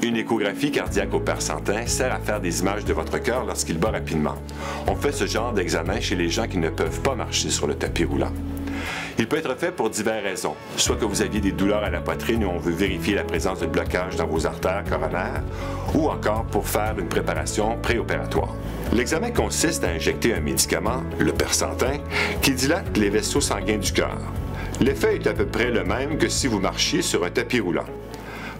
Une échographie cardiaque au persantin sert à faire des images de votre cœur lorsqu'il bat rapidement. On fait ce genre d'examen chez les gens qui ne peuvent pas marcher sur le tapis roulant. Il peut être fait pour diverses raisons, soit que vous aviez des douleurs à la poitrine et on veut vérifier la présence de blocage dans vos artères coronaires, ou encore pour faire une préparation préopératoire. L'examen consiste à injecter un médicament, le persantin, qui dilate les vaisseaux sanguins du cœur. L'effet est à peu près le même que si vous marchiez sur un tapis roulant.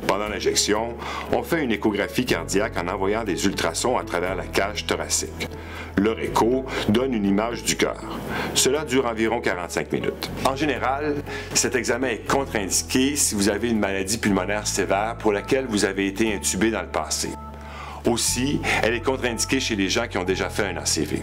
Pendant l'injection, on fait une échographie cardiaque en envoyant des ultrasons à travers la cage thoracique. Leur écho donne une image du cœur. Cela dure environ 45 minutes. En général, cet examen est contre-indiqué si vous avez une maladie pulmonaire sévère pour laquelle vous avez été intubé dans le passé. Aussi, elle est contre-indiquée chez les gens qui ont déjà fait un ACV.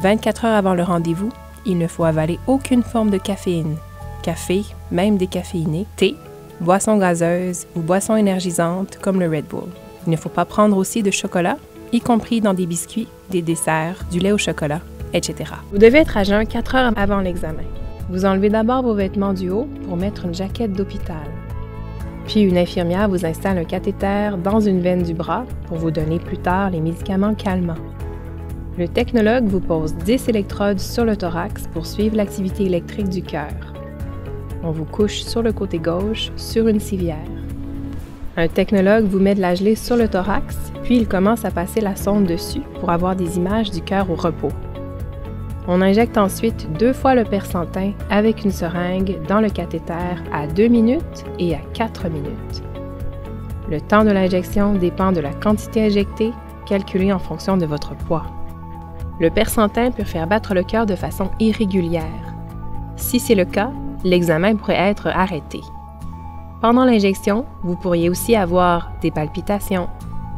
24 heures avant le rendez-vous, il ne faut avaler aucune forme de caféine. Café, même décaféiné, thé, boissons gazeuses ou boissons énergisantes comme le Red Bull. Il ne faut pas prendre aussi de chocolat, y compris dans des biscuits, des desserts, du lait au chocolat, etc. Vous devez être à jeun 4 heures avant l'examen. Vous enlevez d'abord vos vêtements du haut pour mettre une jaquette d'hôpital. Puis une infirmière vous installe un cathéter dans une veine du bras pour vous donner plus tard les médicaments calmants. Le technologue vous pose 10 électrodes sur le thorax pour suivre l'activité électrique du cœur. On vous couche sur le côté gauche, sur une civière. Un technologue vous met de la gelée sur le thorax, puis il commence à passer la sonde dessus pour avoir des images du cœur au repos. On injecte ensuite 2 fois le persantin avec une seringue dans le cathéter à 2 minutes et à 4 minutes. Le temps de l'injection dépend de la quantité injectée, calculée en fonction de votre poids. Le persantin peut faire battre le cœur de façon irrégulière. Si c'est le cas, l'examen pourrait être arrêté. Pendant l'injection, vous pourriez aussi avoir des palpitations,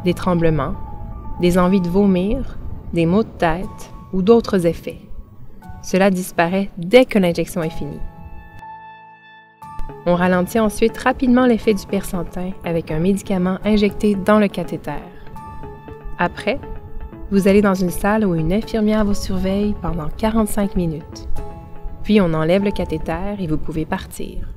des tremblements, des envies de vomir, des maux de tête ou d'autres effets. Cela disparaît dès que l'injection est finie. On ralentit ensuite rapidement l'effet du persantin avec un médicament injecté dans le cathéter. Après, vous allez dans une salle où une infirmière vous surveille pendant 45 minutes. Puis on enlève le cathéter et vous pouvez partir.